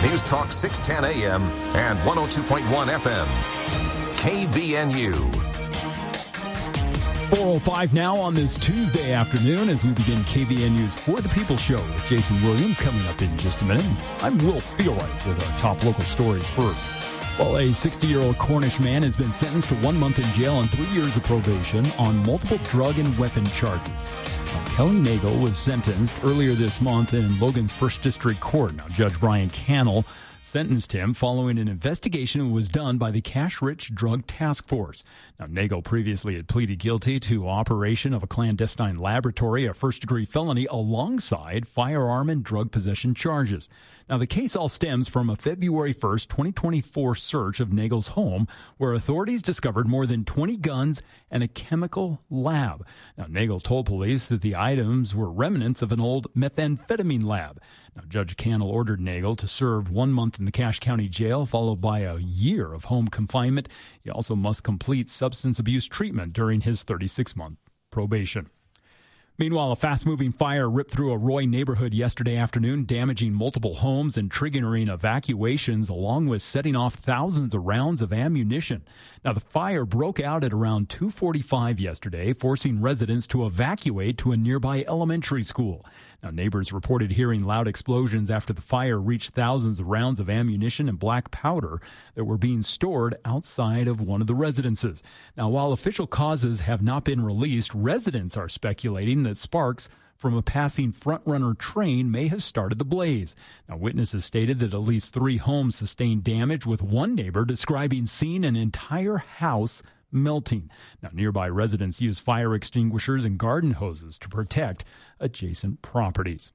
News Talk 610 AM and 102.1 FM. KVNU. 4:05 now on this Tuesday afternoon as we begin KVNU's For the People show with Jason Williams coming up in just a minute. I'm Will Feelwright with our top local stories first. Well, a 60-year-old Cornish man has been sentenced to 1 month in jail and 3 years of probation on multiple drug and weapon charges. Now, Kelly Nagel was sentenced earlier this month in Logan's First District Court. Now, Judge Brian Cannell sentenced him following an investigation that was done by the Cash-Rich Drug Task Force. Now, Nagel previously had pleaded guilty to operation of a clandestine laboratory, a first-degree felony, alongside firearm and drug possession charges. Now, the case all stems from a February 1st, 2024 search of Nagel's home, where authorities discovered more than 20 guns and a chemical lab. Now, Nagel told police that the items were remnants of an old methamphetamine lab. Now, Judge Cannell ordered Nagel to serve 1 month in the Cache County Jail, followed by a year of home confinement. He also must complete substance abuse treatment during his 36-month probation. Meanwhile, a fast-moving fire ripped through a Roy neighborhood yesterday afternoon, damaging multiple homes and triggering evacuations, along with setting off thousands of rounds of ammunition. Now, the fire broke out at around 2:45 yesterday, forcing residents to evacuate to a nearby elementary school. Now, neighbors reported hearing loud explosions after the fire reached thousands of rounds of ammunition and black powder that were being stored outside of one of the residences. Now, while official causes have not been released, residents are speculating that sparks from a passing front-runner train may have started the blaze. Now, witnesses stated that at least 3 homes sustained damage, with one neighbor describing seeing an entire house melting. Now, nearby residents use fire extinguishers and garden hoses to protect adjacent properties.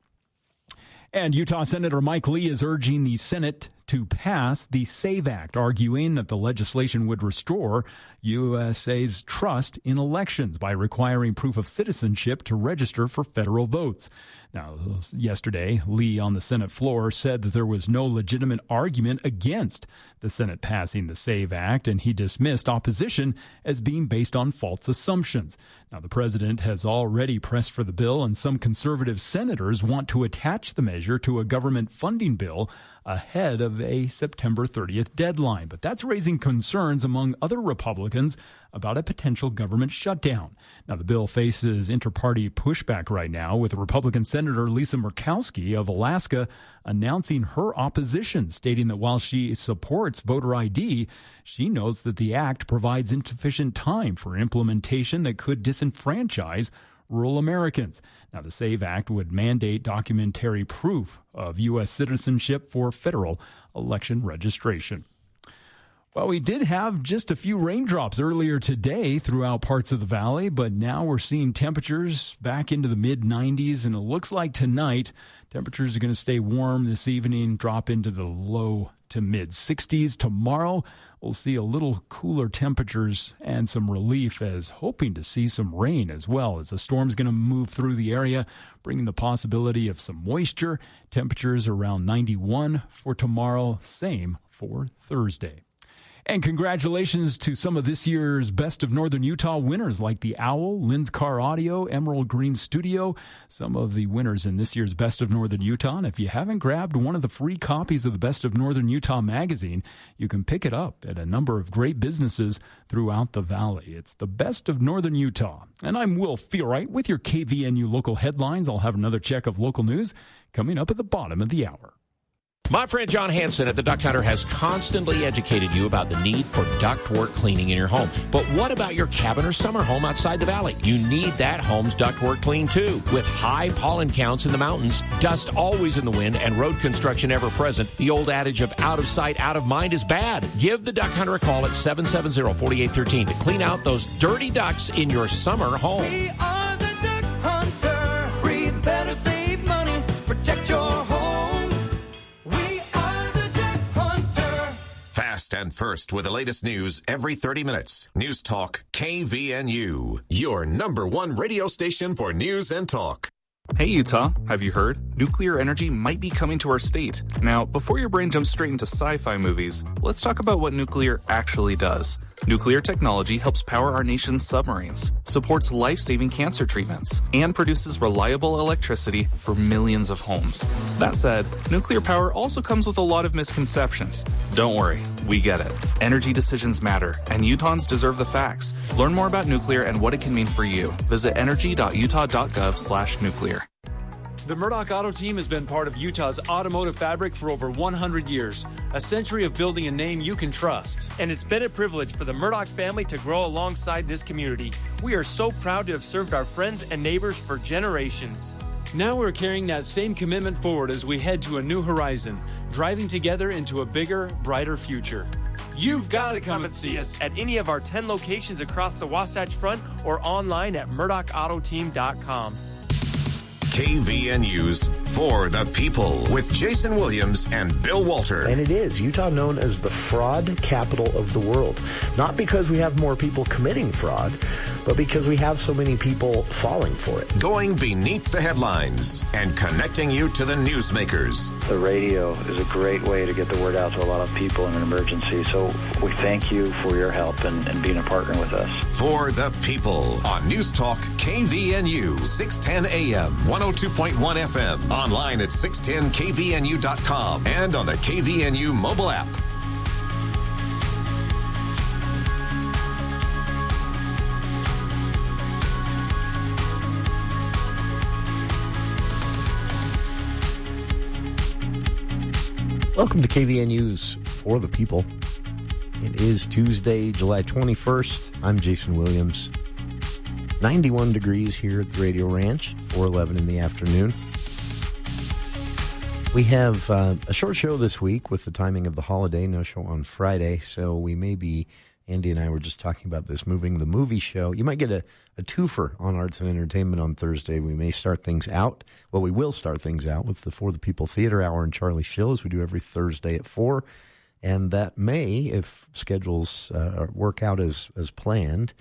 And Utah Senator Mike Lee is urging the Senate to pass the SAVE Act, arguing that the legislation would restore USA's trust in elections by requiring proof of citizenship to register for federal votes. Now, yesterday, Lee on the Senate floor said that there was no legitimate argument against the Senate passing the SAVE Act, and he dismissed opposition as being based on false assumptions. Now, the president has already pressed for the bill, and some conservative senators want to attach the measure to a government funding bill ahead of a September 30th deadline. But that's raising concerns among other Republicans about a potential government shutdown. Now, the bill faces inter-party pushback right now, with Republican Senator Lisa Murkowski of Alaska announcing her opposition, stating that while she supports voter ID, she notes that the act provides insufficient time for implementation that could disenfranchise rural Americans. Now, the SAVE Act would mandate documentary proof of U.S. citizenship for federal election registration. Well, we did have just a few raindrops earlier today throughout parts of the valley, but now we're seeing temperatures back into the mid-90s, and it looks like tonight temperatures are going to stay warm this evening, drop into the low to mid-60s. Tomorrow, we'll see a little cooler temperatures and some relief, as hoping to see some rain as well, as the storm's going to move through the area, bringing the possibility of some moisture. Temperatures around 91 for tomorrow, same for Thursday. And congratulations to some of this year's Best of Northern Utah winners, like the Owl, Lynn's Car Audio, Emerald Green Studio, some of the winners in this year's Best of Northern Utah. And if you haven't grabbed one of the free copies of the Best of Northern Utah magazine, you can pick it up at a number of great businesses throughout the valley. It's the Best of Northern Utah. And I'm Will Feelwright with your KVNU local headlines. I'll have another check of local news coming up at the bottom of the hour. My friend John Hansen at the Duct Hunter has constantly educated you about the need for ductwork cleaning in your home. But what about your cabin or summer home outside the valley? You need that home's ductwork cleaned too. With high pollen counts in the mountains, dust always in the wind, and road construction ever present, the old adage of out of sight, out of mind is bad. Give the Duct Hunter a call at 770-4813 to clean out those dirty ducts in your summer home. We are the Duct Hunter. Breathe better, save money, protect your home. Fast and first with the latest news every 30 minutes. News Talk KVNU, your number one radio station for news and talk. Hey Utah, have you heard? Nuclear energy might be coming to our state. Now, before your brain jumps straight into sci-fi movies, let's talk about what nuclear actually does. Nuclear technology helps power our nation's submarines, supports life-saving cancer treatments, and produces reliable electricity for millions of homes. That said, nuclear power also comes with a lot of misconceptions. Don't worry, we get it. Energy decisions matter, and Utahns deserve the facts. Learn more about nuclear and what it can mean for you. Visit energy.utah.gov/nuclear. The Murdoch Auto Team has been part of Utah's automotive fabric for over 100 years, a century of building a name you can trust. And it's been a privilege for the Murdoch family to grow alongside this community. We are so proud to have served our friends and neighbors for generations. Now we're carrying that same commitment forward as we head to a new horizon, driving together into a bigger, brighter future. You've got to come and see us at any of our 10 locations across the Wasatch Front or online at murdochautoteam.com. KVNU's For the People with Jason Williams and Bill Walter. And it is Utah known as the fraud capital of the world. Not because we have more people committing fraud, but because we have so many people falling for it. Going beneath the headlines and connecting you to the newsmakers. The radio is a great way to get the word out to a lot of people in an emergency. So we thank you for your help and being a partner with us. For the People on News Talk KVNU, 610 AM, 102.1 FM, online at 610kvnu.com, and on the KVNU mobile app. Welcome to KVNU's For the People. It is Tuesday, July 21st. I'm Jason Williams. 91 degrees here at the Radio Ranch, 4:11 in the afternoon. We have a short show this week with the timing of the holiday, no show on Friday, so we may be, Andy and I were just talking about this, moving the movie show. You might get a twofer on arts and entertainment on Thursday. We may start things out. Well, we will start things out with the For the People Theater Hour and Charlie Schill, as we do every Thursday at 4. And that may, if schedules work out as planned,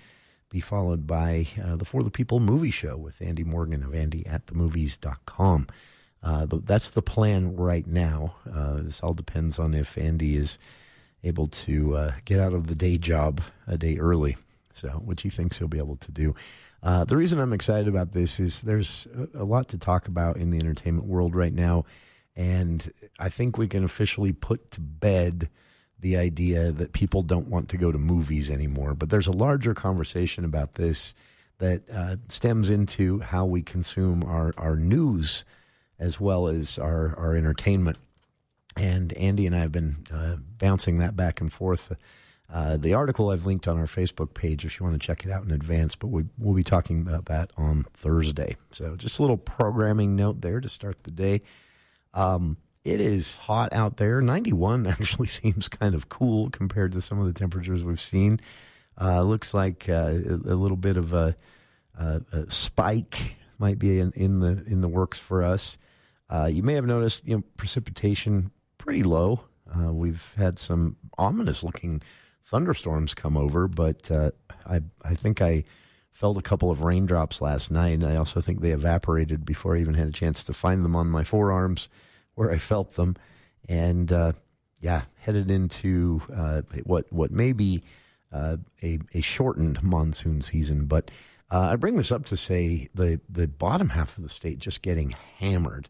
be followed by the For the People movie show with Andy Morgan of andyattthemovies.com. That's the plan right now. This all depends on if Andy is able to get out of the day job a day early, which he thinks he'll be able to do. The reason I'm excited about this is there's a lot to talk about in the entertainment world right now, and I think we can officially put to bed the idea that people don't want to go to movies anymore. But there's a larger conversation about this that stems into how we consume our news as well as our entertainment. And Andy and I have been bouncing that back and forth. The article I've linked on our Facebook page if you want to check it out in advance, but we'll be talking about that on Thursday. So just a little programming note there to start the day. It is hot out there. 91 actually seems kind of cool compared to some of the temperatures we've seen. Looks like a little bit of a spike might be in the works for us. You may have noticed, precipitation pretty low. We've had some ominous-looking thunderstorms come over, but I think I felt a couple of raindrops last night. I also think they evaporated before I even had a chance to find them on my forearms where I felt them. And, headed into what may be a shortened monsoon season. But I bring this up to say the bottom half of the state just getting hammered.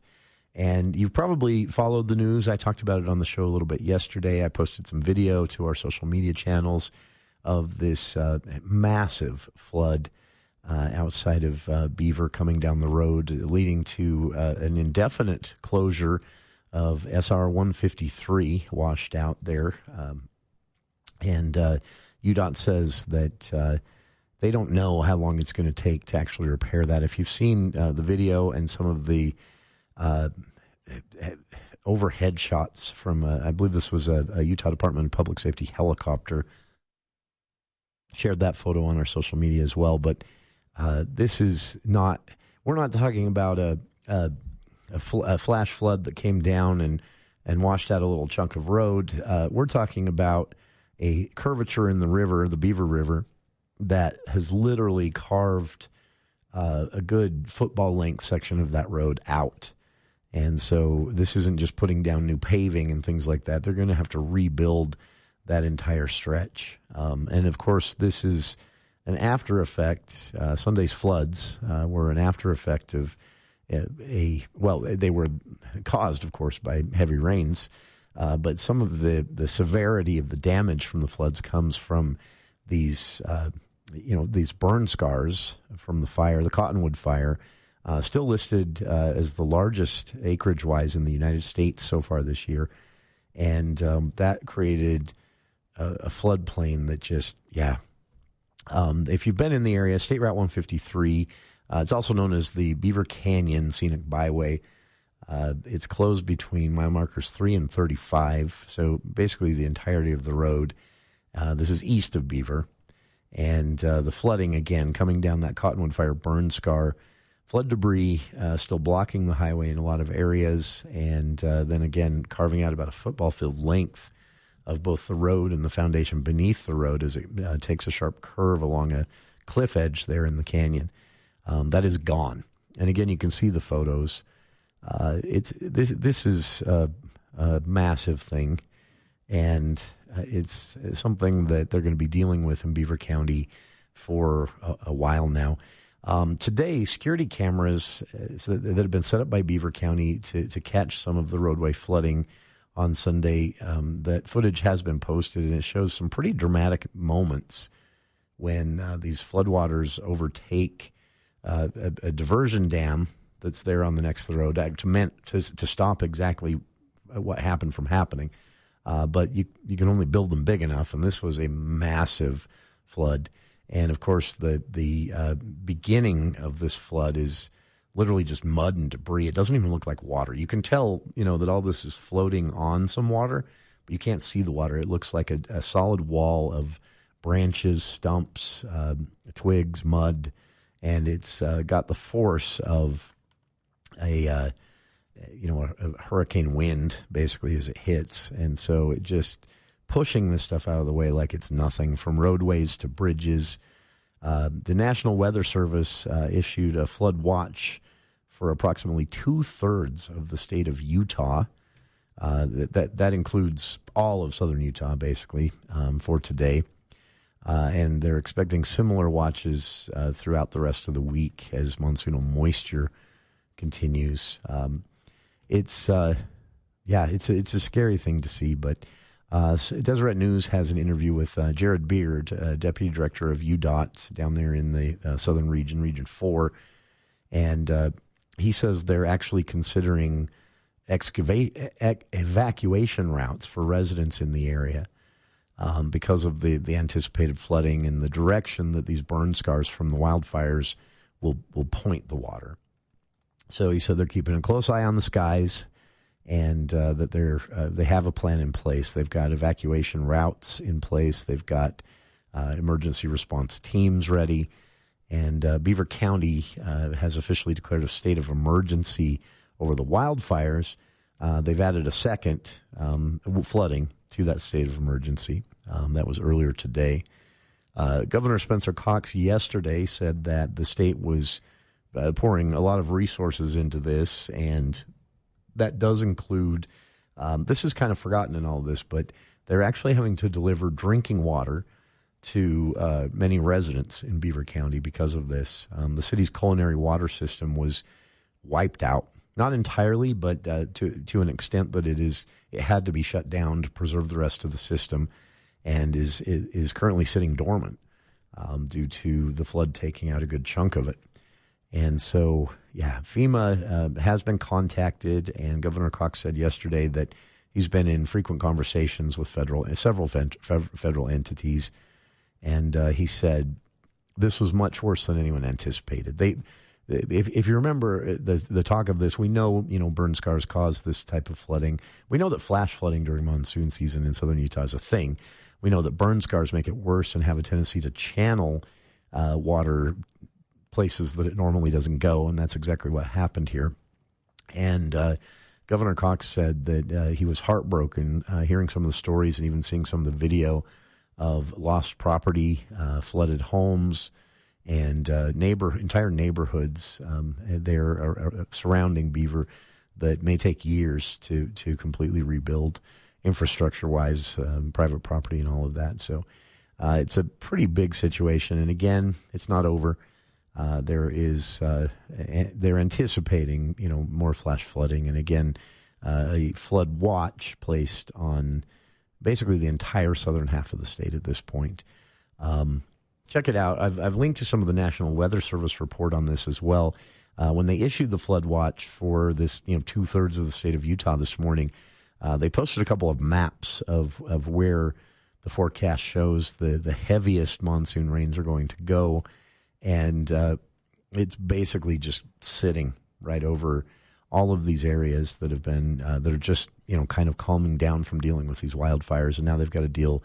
And you've probably followed the news. I talked about it on the show a little bit yesterday. I posted some video to our social media channels of this massive flood outside of Beaver coming down the road, leading to an indefinite closure of SR 153 washed out there. And UDOT says that they don't know how long it's going to take to actually repair that. If you've seen the video and some of the overhead shots from, I believe this was a Utah Department of Public Safety helicopter, shared that photo on our social media as well. But this is not, we're not talking about a flash flood that came down and washed out a little chunk of road. We're talking about a curvature in the river, the Beaver River, that has literally carved a good football length section of that road out. And so this isn't just putting down new paving and things like that. They're going to have to rebuild that entire stretch. And of course, this is an after effect. Sunday's floods were an after effect of they were caused, of course, by heavy rains. But some of the severity of the damage from the floods comes from these burn scars from the fire, the Cottonwood fire, still listed as the largest acreage-wise in the United States so far this year. And that created a floodplain that just, if you've been in the area, State Route 153, it's also known as the Beaver Canyon Scenic Byway. It's closed between mile markers 3 and 35, so basically the entirety of the road. This is east of Beaver. And the flooding, again, coming down that Cottonwood Fire burn scar, flood debris still blocking the highway in a lot of areas, and then again carving out about a football field length of both the road and the foundation beneath the road as it takes a sharp curve along a cliff edge there in the canyon. That is gone. And again, you can see the photos. This is a massive thing, and it's something that they're going to be dealing with in Beaver County for a while now. Today, security cameras that have been set up by Beaver County to catch some of the roadway flooding on Sunday, that footage has been posted, and it shows some pretty dramatic moments when these floodwaters overtake a diversion dam that's there on the next to the road to stop exactly what happened from happening. But you can only build them big enough, and this was a massive flood. And, of course, the beginning of this flood is literally just mud and debris. It doesn't even look like water. You can tell, that all this is floating on some water, but you can't see the water. It looks like a solid wall of branches, stumps, twigs, mud, and it's got the force of a hurricane wind, basically, as it hits. And so it just pushing this stuff out of the way like it's nothing, from roadways to bridges. The National Weather Service issued a flood watch for approximately 2/3 of the state of Utah. That includes all of southern Utah, basically, for today. And they're expecting similar watches throughout the rest of the week as monsoonal moisture continues. It's a scary thing to see, but Deseret News has an interview with Jared Beard, Deputy Director of UDOT down there in the southern region, Region 4, and he says they're actually considering evacuation routes for residents in the area because of the anticipated flooding and the direction that these burn scars from the wildfires will point the water. So he said they're keeping a close eye on the skies, and that they have a plan in place. They've got evacuation routes in place. They've got emergency response teams ready. And Beaver County has officially declared a state of emergency over the wildfires. They've added a second flooding to that state of emergency. That was earlier today. Governor Spencer Cox yesterday said that the state was pouring a lot of resources into this, and that does include, this is kind of forgotten in all of this, but they're actually having to deliver drinking water to many residents in Beaver County because of this. The city's culinary water system was wiped out, not entirely, but to an extent that it had to be shut down to preserve the rest of the system, and is currently sitting dormant due to the flood taking out a good chunk of it. And so, FEMA has been contacted, and Governor Cox said yesterday that he's been in frequent conversations with several federal entities, and he said this was much worse than anyone anticipated. If you remember the talk of this, we know burn scars cause this type of flooding. We know that flash flooding during monsoon season in southern Utah is a thing. We know that burn scars make it worse and have a tendency to channel water places that it normally doesn't go, and that's exactly what happened here. And Governor Cox said that he was heartbroken hearing some of the stories and even seeing some of the video of lost property, flooded homes, and entire neighborhoods there surrounding Beaver that may take years to completely rebuild. infrastructure-wise, private property and all of that. So it's a pretty big situation. And again, it's not over. They're anticipating, more flash flooding. And again, a flood watch placed on basically the entire southern half of the state at this point. Check it out. I've linked to some of the National Weather Service report on this as well. When they issued the flood watch for this, 2/3 of the state of Utah this morning, they posted a couple of maps of where the forecast shows the heaviest monsoon rains are going to go. And it's basically just sitting right over all of these areas that have been, that are just, kind of calming down from dealing with these wildfires. And now they've got to deal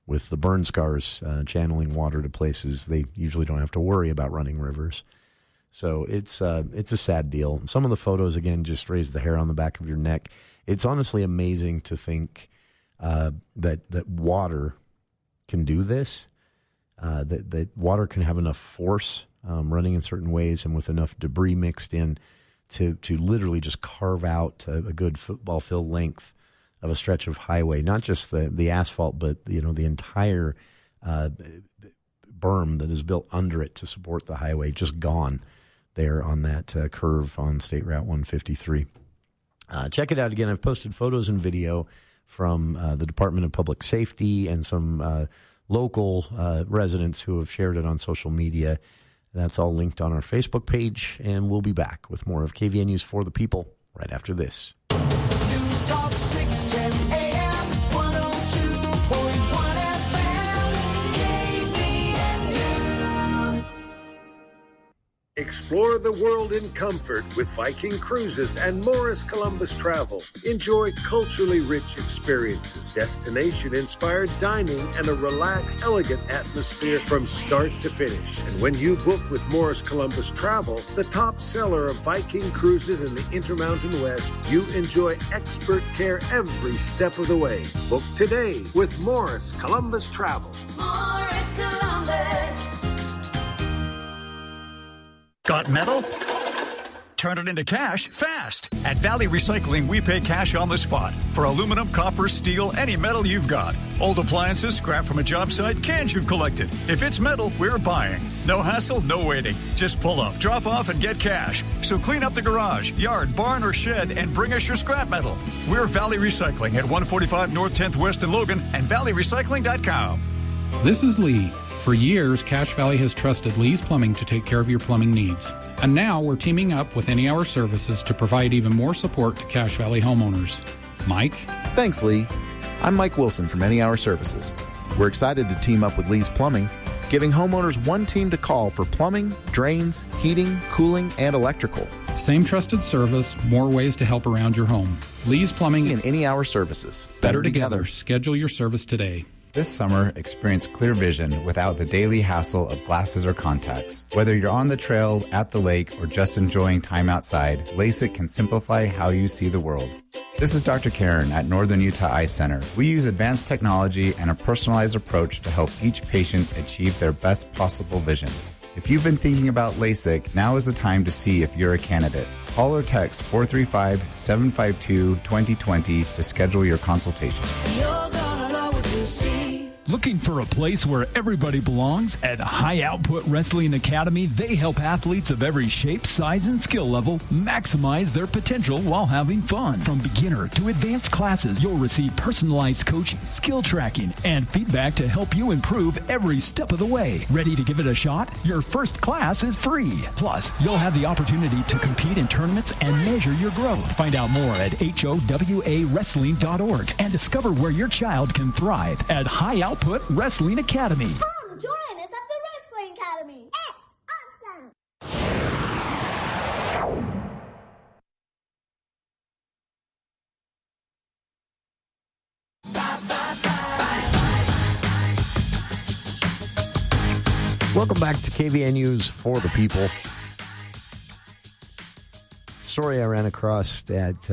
with the burn scars, channeling water to places they usually don't have to worry about running rivers. So it's a sad deal. Some of the photos, again, just raise the hair on the back of your neck. It's honestly amazing to think that water can do this, that water can have enough force running in certain ways and with enough debris mixed in to literally just carve out a good football field length of a stretch of highway, not just the asphalt, but the entire berm that is built under it to support the highway, just gone there on that curve on State Route 153. Check it out again. I've posted photos and video from the Department of Public Safety and some local residents who have shared it on social media. That's all linked on our Facebook page, and we'll be back with more of KVN News for the People right after this. News Talk 610 AM, 102.1 FM, KVNU. Explore the world in comfort with Viking Cruises and Morris Columbus Travel. Enjoy culturally rich experiences, destination-inspired dining, and a relaxed, elegant atmosphere from start to finish. And when you book with Morris Columbus Travel, the top seller of Viking Cruises in the Intermountain West, you enjoy expert care every step of the way. Book today with Morris Columbus Travel. Morris Columbus. Got metal? Turn it into cash fast. At Valley Recycling, we pay cash on the spot for aluminum, copper, steel, any metal you've got. Old appliances, scrap from a job site, cans you've collected. If it's metal, we're buying. No hassle, no waiting. Just pull up, drop off, and get cash. So clean up the garage, yard, barn, or shed and bring us your scrap metal. We're Valley Recycling at 145 North 10th West in Logan and valleyrecycling.com. This is Lee. For years, Cache Valley has trusted Lee's Plumbing to take care of your plumbing needs. And now we're teaming up with Any Hour Services to provide even more support to Cache Valley homeowners. Mike? Thanks, Lee. I'm Mike Wilson from Any Hour Services. We're excited to team up with Lee's Plumbing, giving homeowners one team to call for plumbing, drains, heating, cooling, and electrical. Same trusted service, more ways to help around your home. Lee's Plumbing and Any Hour Services. Better together. Schedule your service today. This summer, experience clear vision without the daily hassle of glasses or contacts. Whether you're on the trail, at the lake, or just enjoying time outside, LASIK can simplify how you see the world. This is Dr. Karen at Northern Utah Eye Center. We use advanced technology and a personalized approach to help each patient achieve their best possible vision. If you've been thinking about LASIK, now is the time to see if you're a candidate. Call or text 435-752-2020 to schedule your consultation. Looking for a place where everybody belongs? At High Output Wrestling Academy, they help athletes of every shape, size, and skill level maximize their potential while having fun. From beginner to advanced classes, you'll receive personalized coaching, skill tracking, and feedback to help you improve every step of the way. Ready to give it a shot? Your first class is free. Plus, you'll have the opportunity to compete in tournaments and measure your growth. Find out more at HOWAWrestling.org and discover where your child can thrive at High Output Wrestling Academy. Come join us at the Wrestling Academy. It's awesome. Welcome back to KVN News for the People. Story I ran across at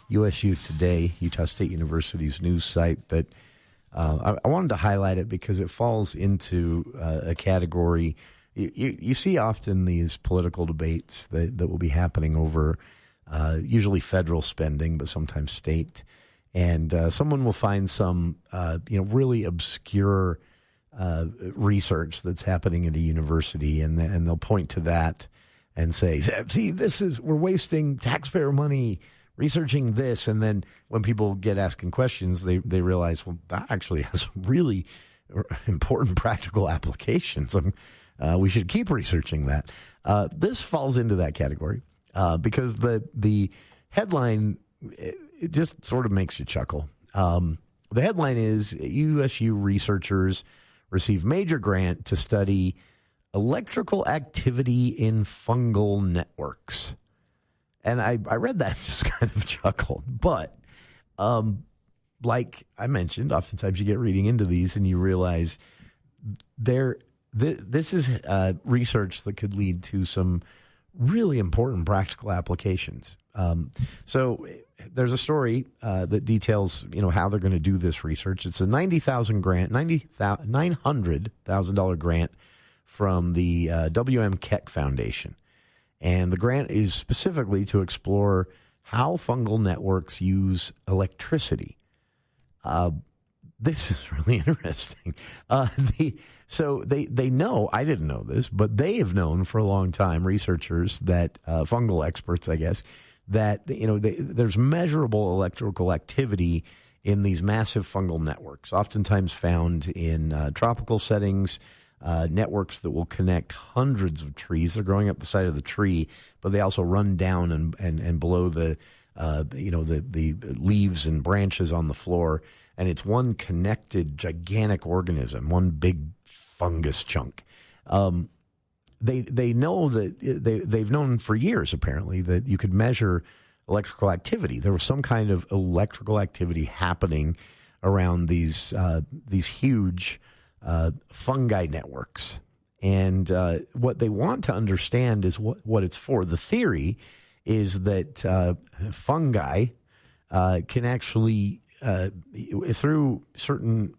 USU today, Utah State University's news site, that I wanted to highlight it because it falls into a category. You see often these political debates that will be happening over usually federal spending, but sometimes state. And someone will find some, really obscure research that's happening at a university, and they'll point to that and say, see, we're wasting taxpayer money researching this. And then when people get asking questions, they realize, well, that actually has really important practical applications. We should keep researching that. This falls into that category because the headline, it just sort of makes you chuckle. The headline is USU researchers receive major grant to study electrical activity in fungal networks. And I read that and just kind of chuckled. But like I mentioned, oftentimes you get reading into these and you realize this is research that could lead to some really important practical applications. So there's a story that details, how they're going to do this research. It's a $900,000 grant from the W.M. Keck Foundation. And the grant is specifically to explore how fungal networks use electricity. This is really interesting. So they know, I didn't know this, but they have known for a long time, researchers that, fungal experts, I guess, that, there's measurable electrical activity in these massive fungal networks, oftentimes found in tropical settings, networks that will connect hundreds of trees. They're growing up the side of the tree, but they also run down and below the leaves and branches on the floor. And it's one connected gigantic organism, one big fungus chunk. They know that they've known for years, apparently, that you could measure electrical activity. There was some kind of electrical activity happening around these huge fungi networks. And what they want to understand is what it's for. The theory is that fungi can actually, through certain,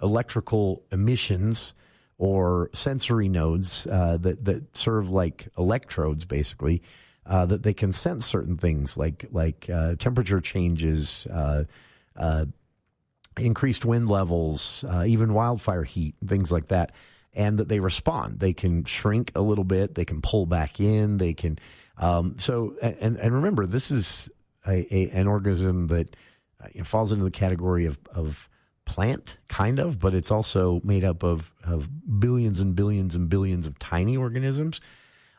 electrical emissions or sensory nodes that serve like electrodes, basically, that they can sense certain things like temperature changes, increased wind levels, even wildfire heat, things like that, and that they respond. They can shrink a little bit. They can pull back in. They can. And remember, this is an organism that falls into the category of plant, kind of, but it's also made up of billions and billions and billions of tiny organisms.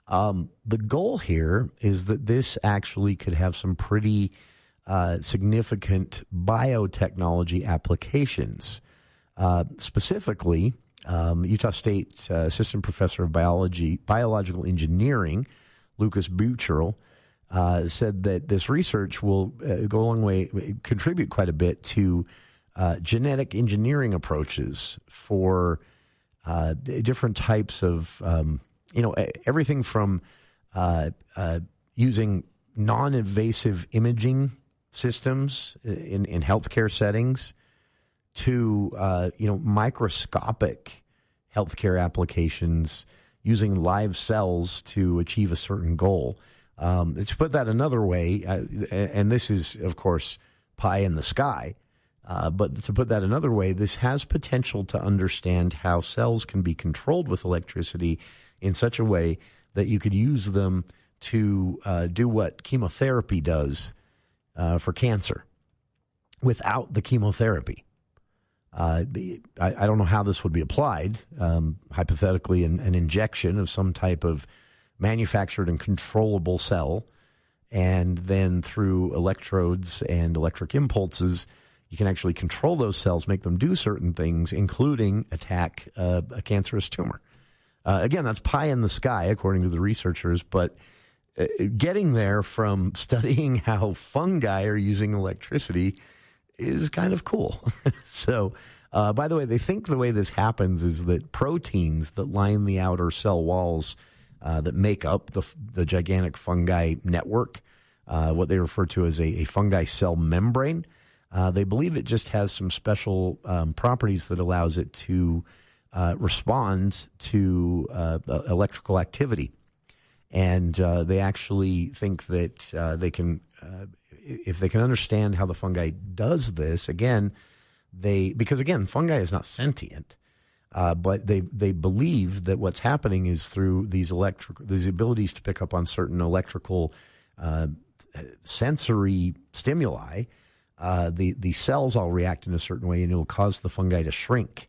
The goal here is that this actually could have some pretty significant biotechnology applications. Specifically, Utah State Assistant Professor of Biological Engineering, Lucas Bucherl, said that this research will go a long way, contribute quite a bit to genetic engineering approaches for different types of, everything from using non-invasive imaging systems in healthcare settings to, microscopic healthcare applications using live cells to achieve a certain goal. To put that another way, and this is, of course, pie in the sky, but to put that another way, this has potential to understand how cells can be controlled with electricity in such a way that you could use them to do what chemotherapy does for cancer without the chemotherapy. I don't know how this would be applied. Hypothetically, an injection of some type of manufactured and controllable cell, and then through electrodes and electric impulses, you can actually control those cells, make them do certain things, including attack a cancerous tumor. Again, that's pie in the sky, according to the researchers, but getting there from studying how fungi are using electricity is kind of cool. So, by the way, they think the way this happens is that proteins that line the outer cell walls that make up the gigantic fungi network, what they refer to as a fungi cell membrane, they believe it just has some special properties that allows it to respond to electrical activity. And they actually think that they can if they can understand how the fungi does this, because fungi is not sentient, but they believe that what's happening is through these abilities to pick up on certain electrical sensory stimuli. The cells all react in a certain way, and it will cause the fungi to shrink,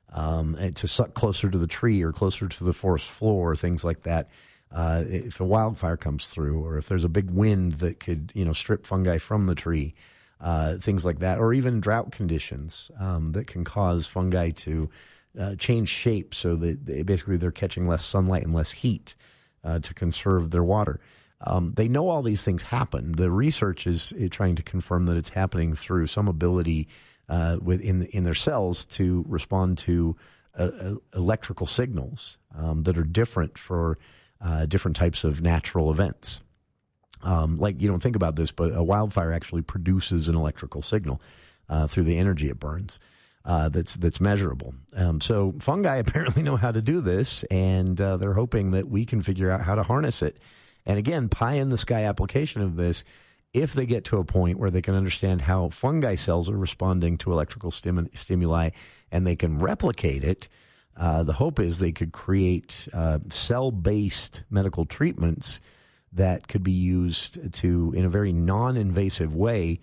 and to suck closer to the tree or closer to the forest floor, things like that. If a wildfire comes through, or if there's a big wind that could, strip fungi from the tree, things like that, or even drought conditions that can cause fungi to change shape, so that they're catching less sunlight and less heat to conserve their water. They know all these things happen. The research is trying to confirm that it's happening through some ability in their cells to respond to electrical signals that are different for different types of natural events. Like, you don't think about this, but a wildfire actually produces an electrical signal through the energy it burns that's measurable. So fungi apparently know how to do this, and they're hoping that we can figure out how to harness it. And again, pie-in-the-sky application of this, if they get to a point where they can understand how fungi cells are responding to electrical stimuli and they can replicate it, the hope is they could create cell-based medical treatments that could be used to, in a very non-invasive way,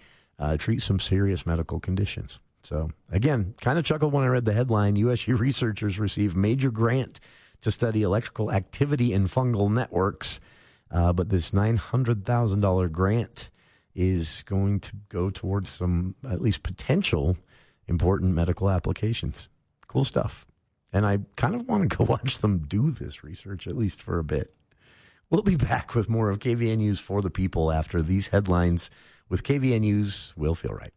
treat some serious medical conditions. So, again, kind of chuckled when I read the headline, USU researchers receive major grant to study electrical activity in fungal networks. But this $900,000 grant is going to go towards some, at least potential, important medical applications. Cool stuff. And I kind of want to go watch them do this research, at least for a bit. We'll be back with more of KVNU's For the People after these headlines with KVNU's Will Feel Right.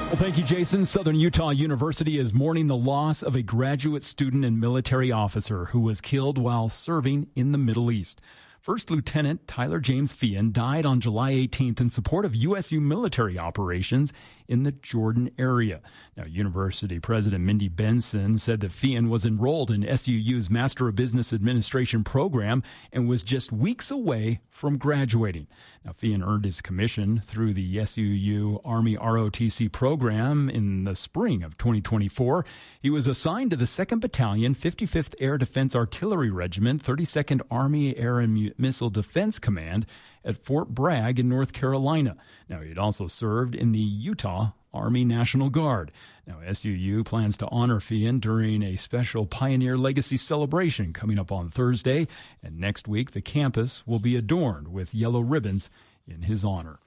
Well, thank you, Jason. Southern Utah University is mourning the loss of a graduate student and military officer who was killed while serving in the Middle East. First Lieutenant Tyler James Feehan died on July 18th in support of USU military operations in the Jordan area. Now, University President Mindy Benson said that Feehan was enrolled in SUU's Master of Business Administration program and was just weeks away from graduating. Now, Feehan earned his commission through the SUU Army ROTC program in the spring of 2024. He was assigned to the 2nd Battalion, 55th Air Defense Artillery Regiment, 32nd Army Air and Missile Defense Command at Fort Bragg in North Carolina. Now, he had also served in the Utah Army National Guard. Now, SUU plans to honor Feehan during a special Pioneer Legacy celebration coming up on Thursday, and next week the campus will be adorned with yellow ribbons in his honor.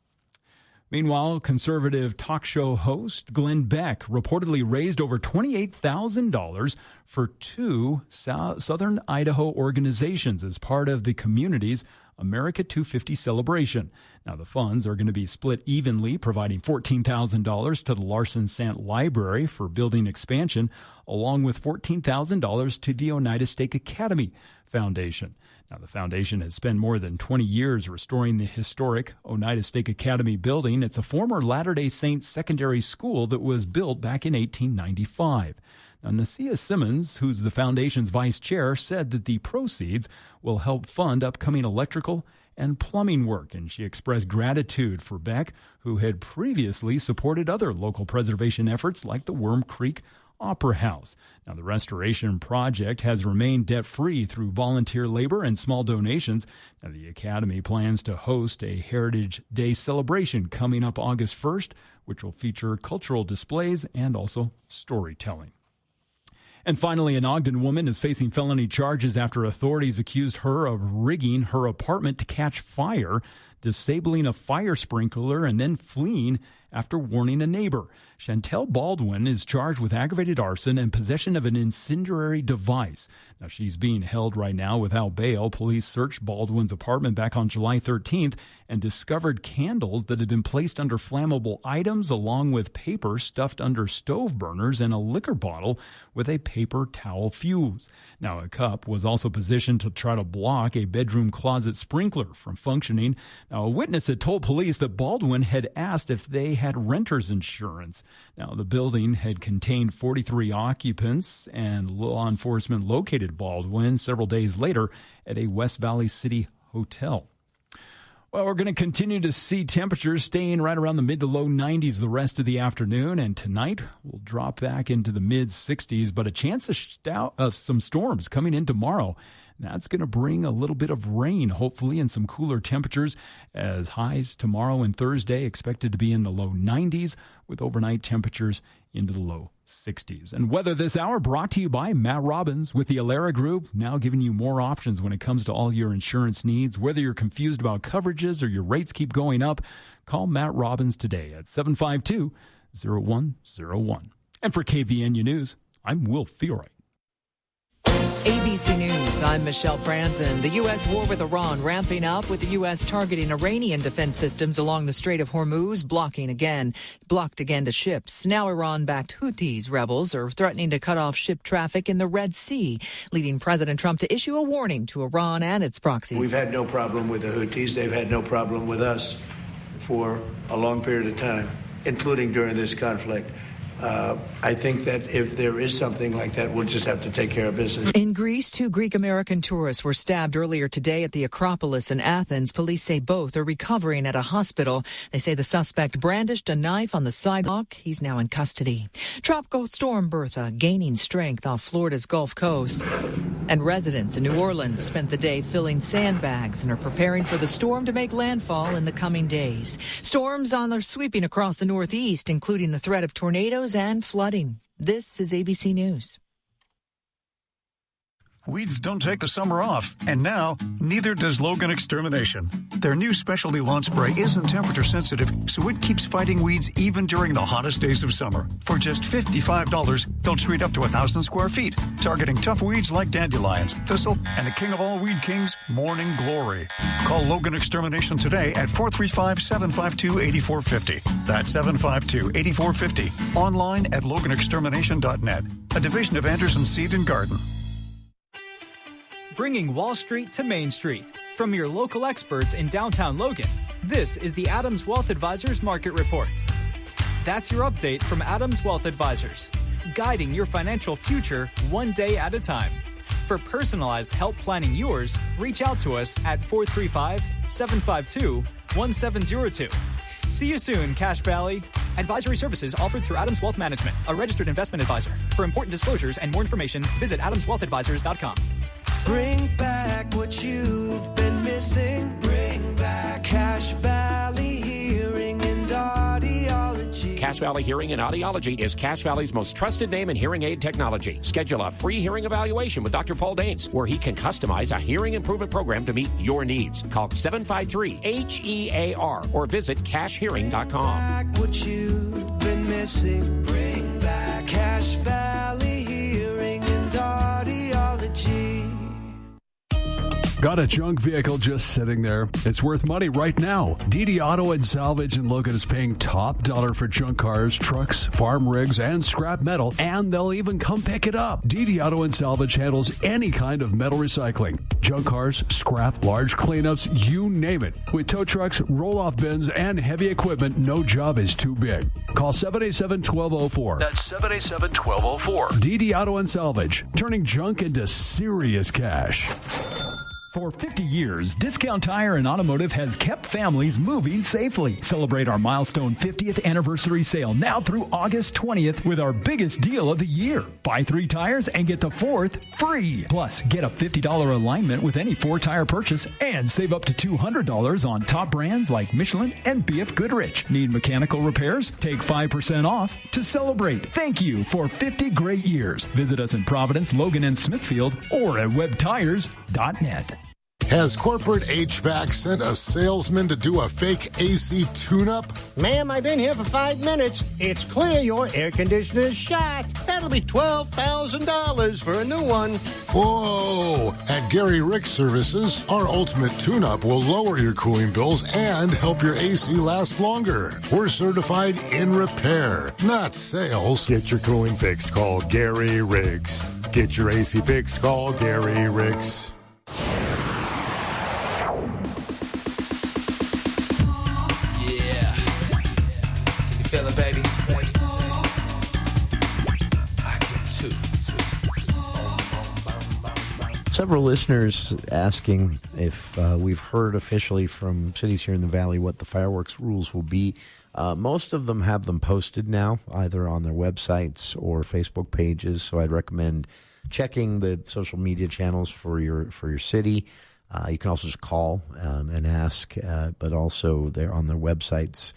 Meanwhile, conservative talk show host Glenn Beck reportedly raised over $28,000 for two Southern Idaho organizations as part of the community's America 250 celebration. Now, the funds are going to be split evenly, providing $14,000 to the Larson Sant Library for building expansion, along with $14,000 to the Oneida Stake Academy Foundation. Now, the foundation has spent more than 20 years restoring the historic Oneida Stake Academy building. It's a former Latter-day Saints secondary school that was built back in 1895. Now, Nasia Simmons, who's the foundation's vice chair, said that the proceeds will help fund upcoming electrical and plumbing work, and she expressed gratitude for Beck, who had previously supported other local preservation efforts like the Worm Creek Opera House. Now, the restoration project has remained debt-free through volunteer labor and small donations. Now, the Academy plans to host a Heritage Day celebration coming up August 1st, which will feature cultural displays and also storytelling. And finally, an Ogden woman is facing felony charges after authorities accused her of rigging her apartment to catch fire, disabling a fire sprinkler, and then fleeing after warning a neighbor. Chantel Baldwin is charged with aggravated arson and possession of an incendiary device. Now, she's being held right now without bail. Police searched Baldwin's apartment back on July 13th and discovered candles that had been placed under flammable items, along with paper stuffed under stove burners and a liquor bottle with a paper towel fuse. Now, a cup was also positioned to try to block a bedroom closet sprinkler from functioning. Now, a witness had told police that Baldwin had asked if they had renter's insurance. Now, the building had contained 43 occupants, and law enforcement located Baldwin several days later at a West Valley City hotel. Well, we're going to continue to see temperatures staying right around the mid to low 90s the rest of the afternoon, and tonight we'll drop back into the mid 60s, but a chance of some storms coming in tomorrow. That's going to bring a little bit of rain, hopefully, and some cooler temperatures, as highs tomorrow and Thursday expected to be in the low 90s with overnight temperatures into the low 60s. And weather this hour brought to you by Matt Robbins with the Alara Group, now giving you more options when it comes to all your insurance needs. Whether you're confused about coverages or your rates keep going up, call Matt Robbins today at 752-0101. And for KVNU News, I'm Will Theoright. ABC News, I'm Michelle Franzen. The U.S. war with Iran ramping up, with the U.S. targeting Iranian defense systems along the Strait of Hormuz, blocked again to ships. Now Iran-backed Houthis rebels are threatening to cut off ship traffic in the Red Sea, leading President Trump to issue a warning to Iran and its proxies. We've had no problem with the Houthis. They've had no problem with us for a long period of time, including during this conflict. I think that if there is something like that, we'll just have to take care of business. In Greece, 2 Greek-American tourists were stabbed earlier today at the Acropolis in Athens. Police say both are recovering at a hospital. They say the suspect brandished a knife on the sidewalk. He's now in custody. Tropical storm Bertha gaining strength off Florida's Gulf Coast. And residents in New Orleans spent the day filling sandbags and are preparing for the storm to make landfall in the coming days. Storms are sweeping across the Northeast, including the threat of tornadoes and flooding. This is ABC News. Weeds don't take the summer off, and now, neither does Logan Extermination. Their new specialty lawn spray isn't temperature sensitive, so it keeps fighting weeds even during the hottest days of summer. For just $55, they'll treat up to 1,000 square feet, targeting tough weeds like dandelions, thistle, and the king of all weed kings, morning glory. Call Logan Extermination today at 435-752-8450. That's 752-8450. Online at loganextermination.net, a division of Anderson Seed and Garden. Bringing Wall Street to Main Street. From your local experts in downtown Logan, this is the Adams Wealth Advisors Market Report. That's your update from Adams Wealth Advisors, guiding your financial future one day at a time. For personalized help planning yours, reach out to us at 435-752-1702. See you soon, Cache Valley. Advisory services offered through Adams Wealth Management, a registered investment advisor. For important disclosures and more information, visit adamswealthadvisors.com. Bring back what you've been missing. Bring back Cache Valley Hearing and Audiology. Cache Valley Hearing and Audiology is Cache Valley's most trusted name in hearing aid technology. Schedule a free hearing evaluation with Dr. Paul Daines, where he can customize a hearing improvement program to meet your needs. Call 753-HEAR or visit cachehearing.com. Back what you've been missing. Bring back Cache Valley Hearing and Audiology. Got a junk vehicle just sitting there? It's worth money right now. DD Auto and Salvage in Logan is paying top dollar for junk cars, trucks, farm rigs, and scrap metal, and they'll even come pick it up. DD Auto and Salvage handles any kind of metal recycling. Junk cars, scrap, large cleanups, you name it. With tow trucks, roll-off bins, and heavy equipment, no job is too big. Call 787-1204. That's 787-1204. DD Auto and Salvage, turning junk into serious cash. For 50 years, Discount Tire and Automotive has kept families moving safely. Celebrate our milestone 50th anniversary sale now through August 20th with our biggest deal of the year. Buy 3 tires and get the 4th free. Plus, get a $50 alignment with any 4-tire purchase and save up to $200 on top brands like Michelin and BF Goodrich. Need mechanical repairs? Take 5% off to celebrate. Thank you for 50 great years. Visit us in Providence, Logan, and Smithfield or at webtires.net. Has Corporate HVAC sent a salesman to do a fake AC tune-up? Ma'am, I've been here for 5 minutes. It's clear your air conditioner is shot. That'll be $12,000 for a new one. Whoa! At Gary Rick Services, our ultimate tune-up will lower your cooling bills and help your AC last longer. We're certified in repair, not sales. Get your cooling fixed, call Gary Riggs. Get your AC fixed, call Gary Riggs. Several listeners asking if we've heard officially from cities here in the Valley what the fireworks rules will be. Most of them have them posted now, either on their websites or Facebook pages. So I'd recommend checking the social media channels for your city. You can also just call and ask, but also they're on their websites.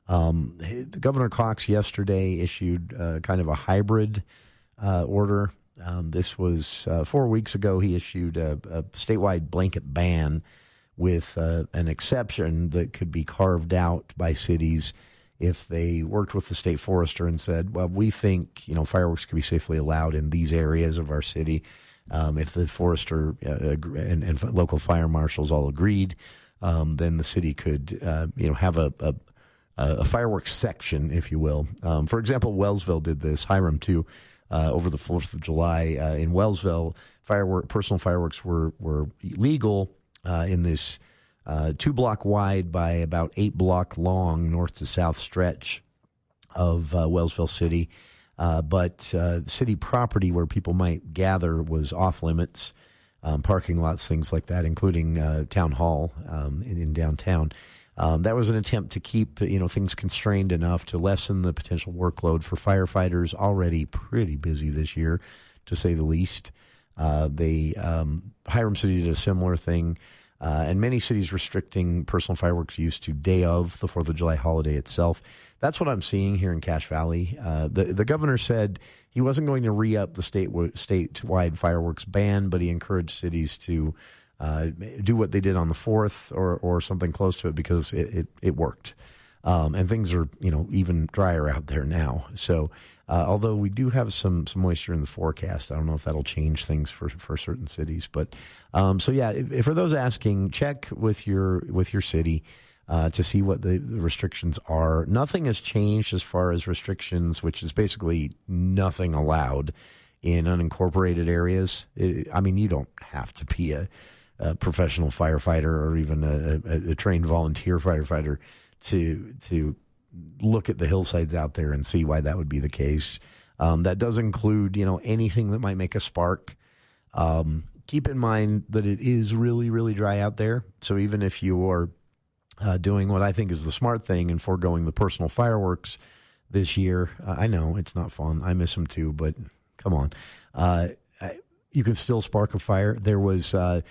Governor Cox yesterday issued kind of a hybrid order. This was 4 weeks ago. He issued a statewide blanket ban with an exception that could be carved out by cities if they worked with the state forester and said, well, we think fireworks could be safely allowed in these areas of our city. If the forester and local fire marshals all agreed, then the city could have a fireworks section, if you will. For example, Wellsville did this. Hiram too. Over the 4th of July in Wellsville, personal fireworks were legal in this 2-block wide by about 8-block long north to south stretch of Wellsville City. But city property where people might gather was off limits, parking lots, things like that, including town hall in downtown. That was an attempt to keep things constrained enough to lessen the potential workload for firefighters, already pretty busy this year, to say the least. Hiram City did a similar thing, and many cities restricting personal fireworks use to day of the 4th of July holiday itself. That's what I'm seeing here in Cache Valley. The governor said he wasn't going to re-up the statewide fireworks ban, but he encouraged cities to do what they did on the 4th or something close to it because it worked. And things are, even drier out there now. So, although we do have some moisture in the forecast, I don't know if that'll change things for certain cities. But, for those asking, check with your city, to see what the restrictions are. Nothing has changed as far as restrictions, which is basically nothing allowed in unincorporated areas. You don't have to be a professional firefighter or even a trained volunteer firefighter to look at the hillsides out there and see why that would be the case. That does include, anything that might make a spark. Keep in mind that it is really, really dry out there. So even if you are doing what I think is the smart thing and foregoing the personal fireworks this year, I know it's not fun. I miss them too, but come on. You can still spark a fire. There was, I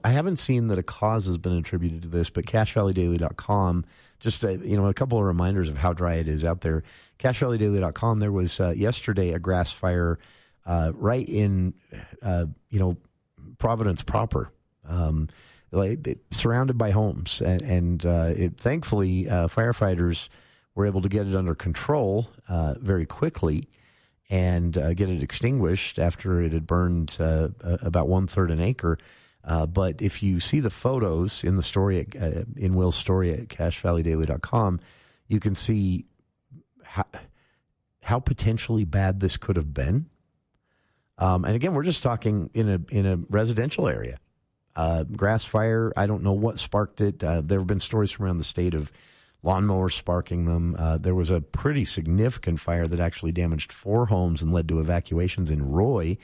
haven't seen that a cause has been attributed to this, but CacheValleyDaily.com, just a couple of reminders of how dry it is out there. CacheValleyDaily.com, there was yesterday a grass fire right in, Providence proper, surrounded by homes, and thankfully firefighters were able to get it under control very quickly and get it extinguished after it had burned about 1/3 an acre. But if you see the photos in the story, in Will's story at CacheValleyDaily.com, you can see how potentially bad this could have been. And again, we're just talking in a residential area. Grass fire, I don't know what sparked it. There have been stories from around the state of lawnmowers sparking them. There was a pretty significant fire that actually damaged 4 homes and led to evacuations in Roy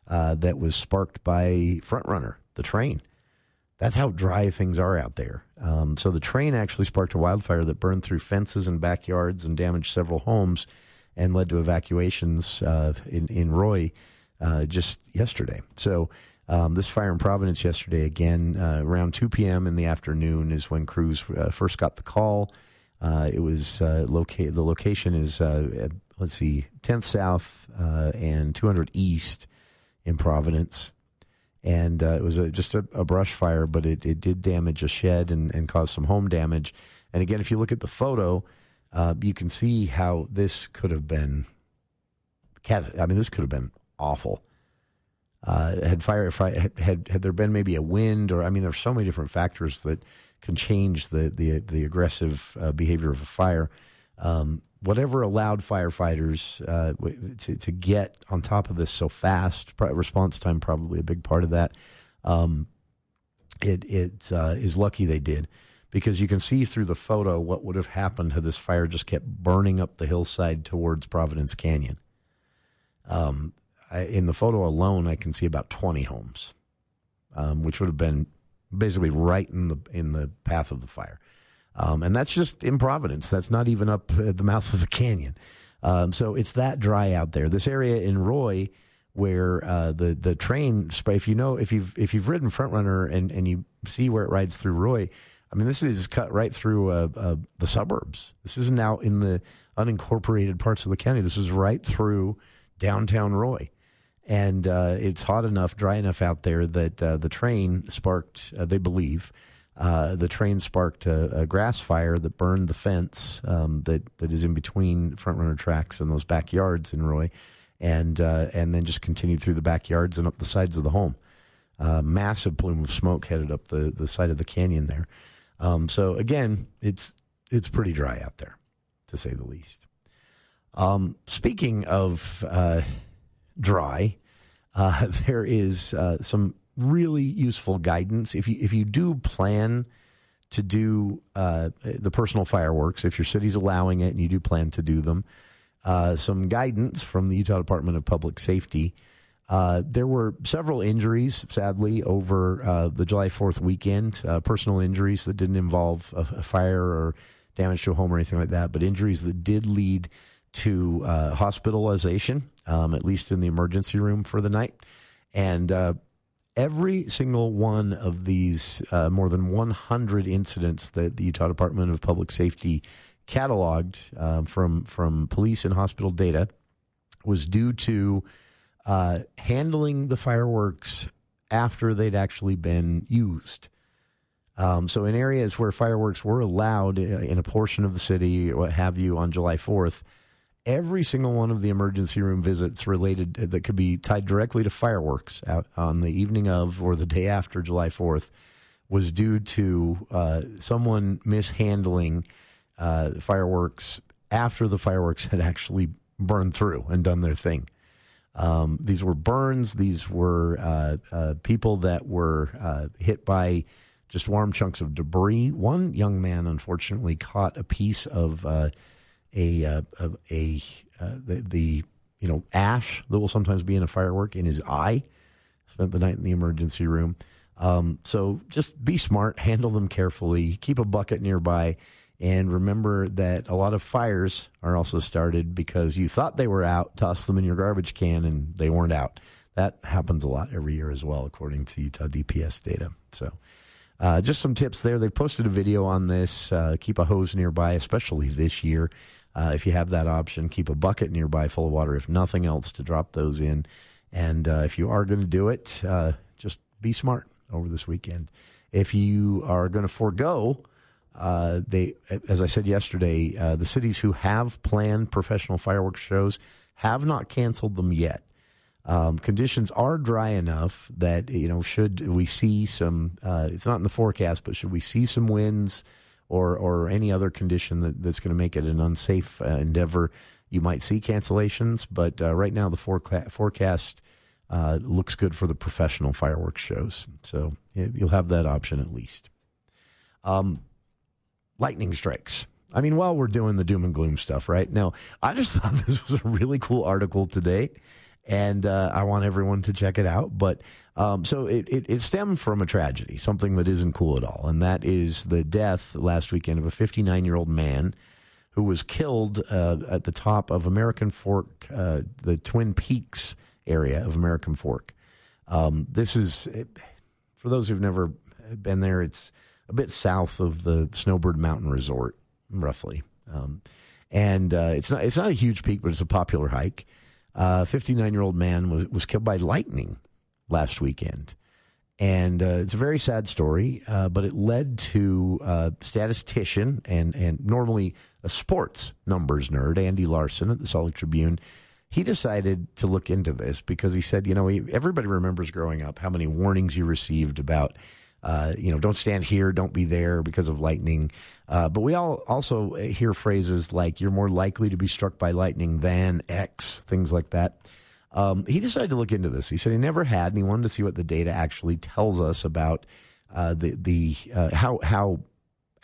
that was sparked by Frontrunner, the train. That's how dry things are out there. So the train actually sparked a wildfire that burned through fences and backyards and damaged several homes and led to evacuations in Roy just yesterday. So this fire in Providence yesterday, again, around 2 p.m. in the afternoon is when crews first got the call. It was the location is, 10th South and 200 East in Providence. And it was just a brush fire, but it did damage a shed and cause some home damage. And again, if you look at the photo, you can see how this could have been this could have been awful. Had there been maybe a wind, or there's so many different factors that can change the aggressive behavior of a fire. Whatever allowed firefighters to get on top of this so fast, response time probably a big part of that. It is lucky they did, because you can see through the photo what would have happened had this fire just kept burning up the hillside towards Providence Canyon. In the photo alone, I can see about 20 homes which would have been basically right in the path of the fire. And that's just in Providence. That's not even up at the mouth of the canyon. So it's that dry out there. This area in Roy, where the train, if you've ridden Frontrunner and you see where it rides through Roy, I mean, this is cut right through the suburbs. This isn't out in the unincorporated parts of the county. This is right through downtown Roy. And it's hot enough, dry enough out there that the train sparked, they believe, the train sparked a grass fire that burned the fence that is in between Frontrunner tracks and those backyards in Roy, and then just continued through the backyards and up the sides of the home. Massive plume of smoke headed up the side of the canyon there. So again, it's pretty dry out there, to say the least. Speaking of dry, there is some really useful guidance if you do plan to do the personal fireworks, if your city's allowing it and you do plan to do them. Some guidance from the Utah Department of Public Safety. There were several injuries, sadly, over the July 4th weekend, personal injuries that didn't involve a fire or damage to a home or anything like that, but injuries that did lead to hospitalization, at least in the emergency room for the night. And every single one of these more than 100 incidents that the Utah Department of Public Safety cataloged from police and hospital data was due to handling the fireworks after they'd actually been used. So in areas where fireworks were allowed in a portion of the city or what have you on July 4th, every single one of the emergency room visits related that could be tied directly to fireworks out on the evening of or the day after July 4th was due to someone mishandling fireworks after the fireworks had actually burned through and done their thing. These were burns. These were people that were hit by just warm chunks of debris. One young man, unfortunately, caught a piece of the ash that will sometimes be in a firework in his eye. Spent the night in the emergency room. So just be smart, handle them carefully, keep a bucket nearby, and remember that a lot of fires are also started because you thought they were out, tossed them in your garbage can, and they weren't out. That happens a lot every year as well, according to Utah DPS data. So just some tips there. They posted a video on this. Keep a hose nearby, especially this year. If you have that option, keep a bucket nearby full of water, if nothing else, to drop those in. And if you are going to do it, just be smart over this weekend. If you are going to forego, as I said yesterday, the cities who have planned professional fireworks shows have not canceled them yet. Conditions are dry enough that, should we see some, it's not in the forecast, but should we see some winds or any other condition that's going to make it an unsafe endeavor, you might see cancellations. But right now the forecast looks good for the professional fireworks shows. So you'll have that option at least. Lightning strikes. I mean, while we're doing the doom and gloom stuff right now, I just thought this was a really cool article today, and I want everyone to check it out. But so it stemmed from a tragedy, something that isn't cool at all, and that is the death last weekend of a 59-year-old man who was killed at the top of American Fork, the Twin Peaks area of American Fork. This is, for those who've never been there, it's a bit south of the Snowbird Mountain Resort, roughly. And it's not a huge peak, but it's a popular hike. 59-year-old man was killed by lightning last weekend. And it's a very sad story, but it led to a statistician and normally a sports numbers nerd, Andy Larson at the Salt Lake Tribune. He decided to look into this because he said, everybody remembers growing up how many warnings you received about don't stand here, don't be there because of lightning. But we all also hear phrases like you're more likely to be struck by lightning than X, things like that. He decided to look into this. He said he never had, and he wanted to see what the data actually tells us about how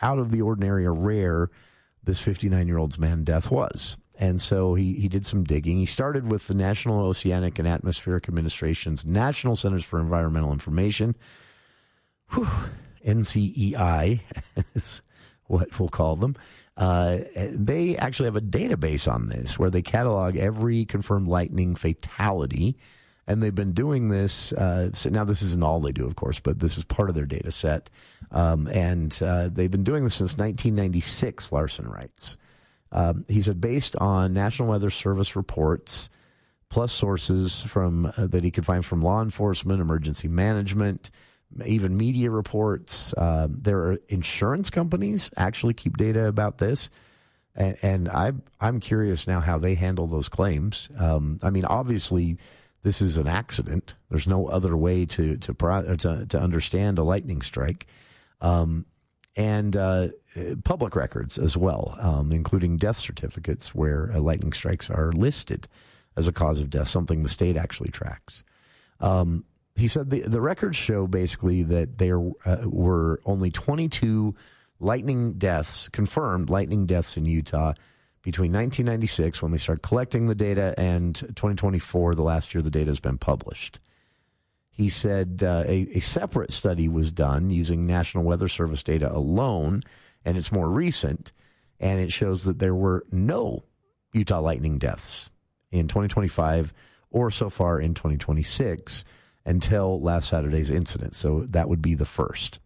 out of the ordinary or rare this 59-year-old's man death was. And so he did some digging. He started with the National Oceanic and Atmospheric Administration's National Centers for Environmental Information. NCEI is what we'll call them. They actually have a database on this where they catalog every confirmed lightning fatality. And they've been doing this. So now, this isn't all they do, of course, but this is part of their data set. And they've been doing this since 1996, Larson writes. He said, based on National Weather Service reports, plus sources from that he could find from law enforcement, emergency management, even media reports. There are insurance companies actually keep data about this. And I'm curious now how they handle those claims. I mean, obviously, this is an accident. There's no other way to understand a lightning strike. And public records as well, including death certificates where lightning strikes are listed as a cause of death, something the state actually tracks. He said the records show basically that there were only 22 lightning deaths, confirmed lightning deaths in Utah between 1996, when they started collecting the data, and 2024, the last year the data has been published. He said a separate study was done using National Weather Service data alone, and it's more recent, and it shows that there were no Utah lightning deaths in 2025 or so far in 2026 until last Saturday's incident. So that would be the first.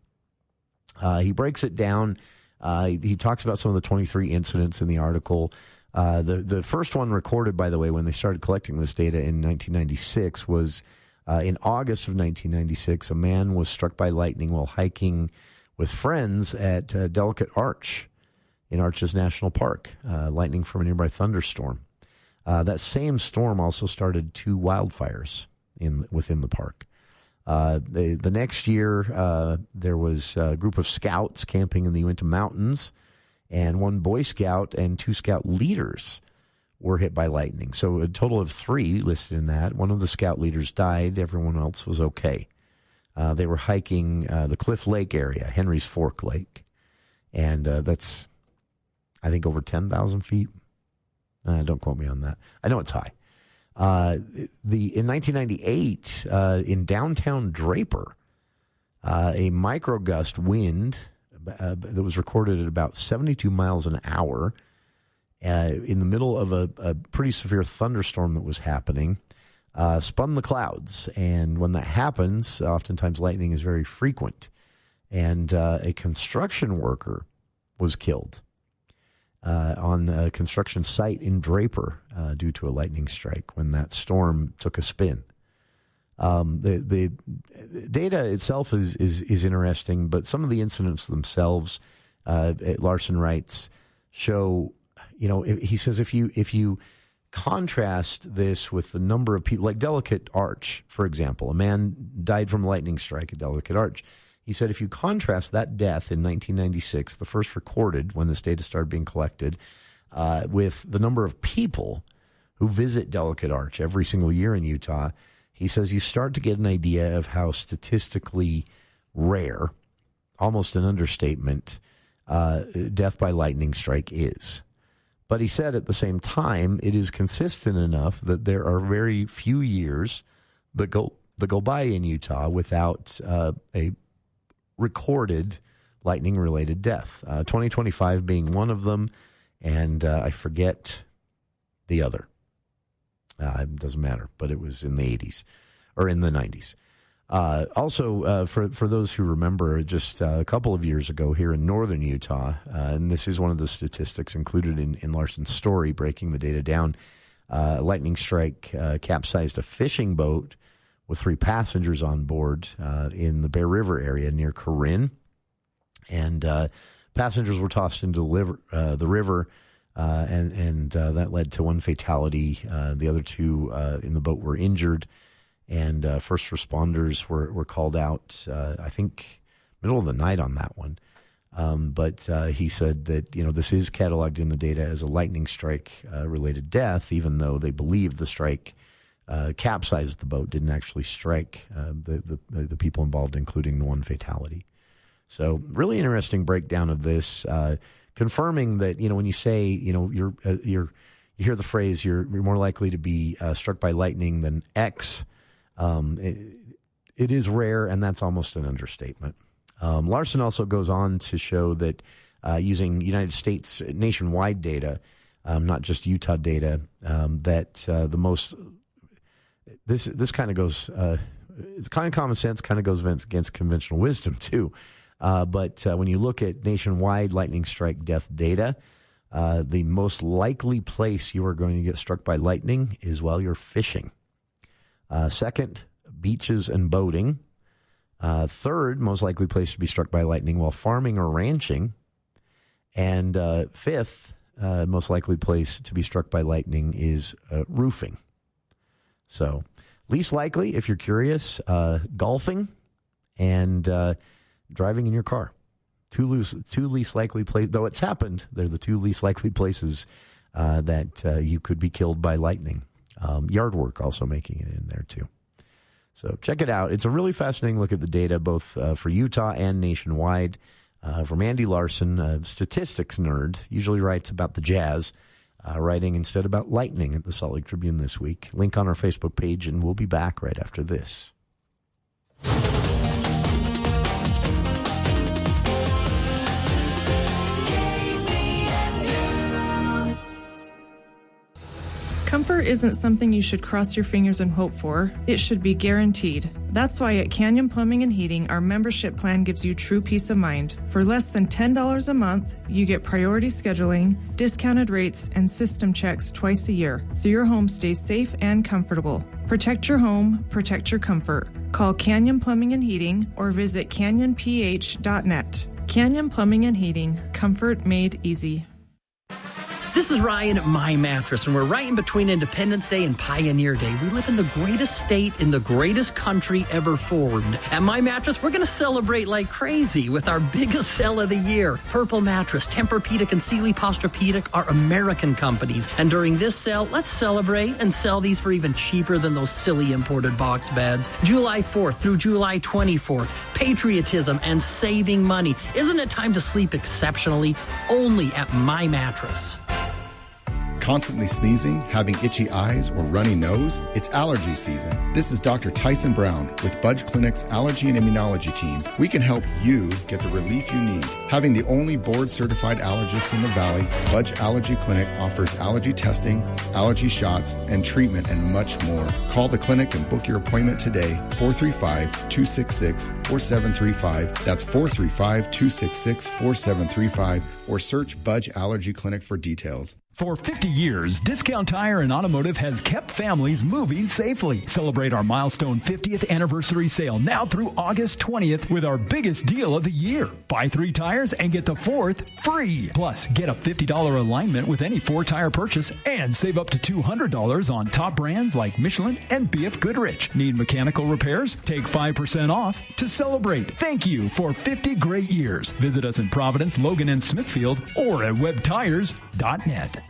He breaks it down. He talks about some of the 23 incidents in the article. The first one recorded, by the way, when they started collecting this data in 1996 was in August of 1996. A man was struck by lightning while hiking with friends at Delicate Arch in Arches National Park, lightning from a nearby thunderstorm. That same storm also started 2 wildfires within the park. The next year, there was a group of scouts camping in the Uinta Mountains, and 1 Boy Scout and 2 Scout leaders were hit by lightning. So a total of 3 listed in that. One of the Scout leaders died. Everyone else was okay. They were hiking the Cliff Lake area, Henry's Fork Lake. And that's, I think, over 10,000 feet. Don't quote me on that. I know it's high. In 1998, in downtown Draper, a microgust wind that was recorded at about 72 miles an hour in the middle of a pretty severe thunderstorm that was happening, spun the clouds. And when that happens, oftentimes lightning is very frequent. And a construction worker was killed on a construction site in Draper due to a lightning strike when that storm took a spin. The data itself is interesting, but some of the incidents themselves, Larson writes, show, he says if you contrast this with the number of people, like Delicate Arch, for example, a man died from a lightning strike at Delicate Arch. He said if you contrast that death in 1996, the first recorded when this data started being collected, with the number of people who visit Delicate Arch every single year in Utah, he says you start to get an idea of how statistically rare, almost an understatement, death by lightning strike is. But he said at the same time, it is consistent enough that there are very few years that go by in Utah without a recorded lightning-related death. 2025 being one of them, and I forget the other. It doesn't matter, but it was in the 80s or in the 90s. Also, for those who remember, just a couple of years ago here in northern Utah, and this is one of the statistics included in Larson's story, breaking the data down, lightning strike capsized a fishing boat with 3 passengers on board in the Bear River area near Corinne. And passengers were tossed into the river, and that led to 1 fatality. The other 2 in the boat were injured, and first responders were called out, I think, middle of the night on that one. But he said that, this is cataloged in the data as a lightning strike related death, even though they believe the strike capsized the boat, didn't actually strike the people involved, including the 1 fatality. So really interesting breakdown of this, confirming that, when you say, you hear the phrase, you're more likely to be struck by lightning than X. It is rare, and that's almost an understatement. Larson also goes on to show that using United States nationwide data, not just Utah data, that the most this kind of goes it's kind of common sense, kind of goes against conventional wisdom too. But when you look at nationwide lightning strike death data, the most likely place you are going to get struck by lightning is while you're fishing. Second, beaches and boating. Third, most likely place to be struck by lightning while farming or ranching. And fifth, most likely place to be struck by lightning is roofing. So, least likely, if you're curious, golfing and driving in your car. Two least likely places, though it's happened, they're the two least likely places that you could be killed by lightning. Yard work also making it in there too. So check it out. It's a really fascinating look at the data, both for Utah and nationwide. From Andy Larson, a statistics nerd, usually writes about the Jazz, writing instead about lightning at the Salt Lake Tribune this week. Link on our Facebook page, and we'll be back right after this. Comfort isn't something you should cross your fingers and hope for. It should be guaranteed. That's why at Canyon Plumbing and Heating, our membership plan gives you true peace of mind. For less than $10 a month, you get priority scheduling, discounted rates, and system checks twice a year, so your home stays safe and comfortable. Protect your home, protect your comfort. Call Canyon Plumbing and Heating or visit canyonph.net. Canyon Plumbing and Heating, comfort made easy. This is Ryan at My Mattress, and we're right in between Independence Day and Pioneer Day. We live in the greatest state in the greatest country ever formed. At My Mattress, we're going to celebrate like crazy with our biggest sale of the year. Purple Mattress, Tempur-Pedic, and Sealy Posturepedic are American companies. And during this sale, let's celebrate and sell these for even cheaper than those silly imported box beds. July 4th through July 24th, patriotism and saving money. Isn't it time to sleep exceptionally? Only at My Mattress. Constantly sneezing, having itchy eyes, or runny nose? It's allergy season. This is Dr. Tyson Brown with Budge Clinic's Allergy and Immunology team. We can help you get the relief you need. Having the only board-certified allergist in the Valley, Budge Allergy Clinic offers allergy testing, allergy shots, and treatment, and much more. Call the clinic and book your appointment today, 435-266-4735. That's 435-266-4735, or search Budge Allergy Clinic for details. For 50 years, Discount Tire and Automotive has kept families moving safely. Celebrate our milestone 50th anniversary sale now through August 20th with our biggest deal of the year. Buy 3 tires and get the 4th free. Plus, get a $50 alignment with any 4-tire purchase and save up to $200 on top brands like Michelin and BF Goodrich. Need mechanical repairs? Take 5% off to celebrate. Thank you for 50 great years. Visit us in Providence, Logan, and Smithfield or at webtires.net.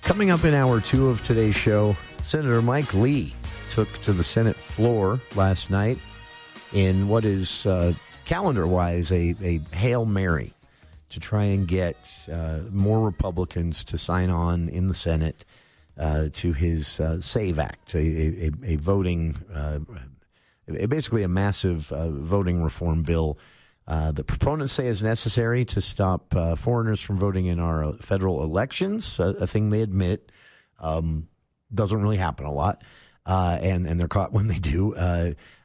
Coming up in hour 2 of today's show, Senator Mike Lee took to the Senate floor last night in what is calendar-wise a Hail Mary to try and get more Republicans to sign on in the Senate to his SAVE Act, a voting, basically a massive voting reform bill that proponents say is necessary to stop foreigners from voting in our federal elections, a thing they admit doesn't really happen a lot, and they're caught when they do.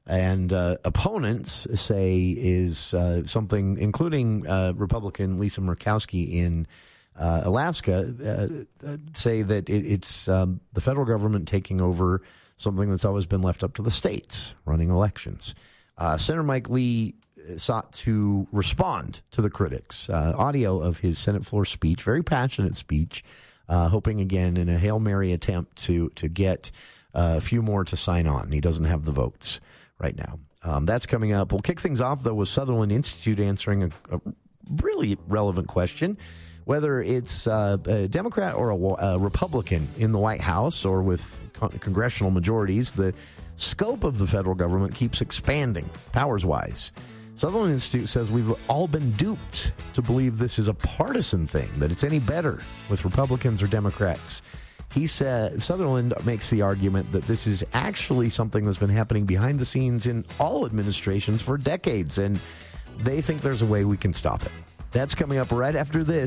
And opponents say is something, including Republican Lisa Murkowski in Alaska, say that it's the federal government taking over something that's always been left up to the states, running elections. Senator Mike Lee sought to respond to the critics. Audio of his Senate floor speech, very passionate speech, hoping again in a Hail Mary attempt to get a few more to sign on. He doesn't have the votes right now. That's coming up. We'll kick things off, though, with Sutherland Institute answering a really relevant question, whether it's a Democrat or a Republican in the White House or with congressional majorities, the scope of the federal government keeps expanding, powers-wise. Sutherland Institute says we've all been duped to believe this is a partisan thing, that it's any better with Republicans or Democrats. He said, Sutherland makes the argument that this is actually something that's been happening behind the scenes in all administrations for decades, and they think there's a way we can stop it. That's coming up right after this.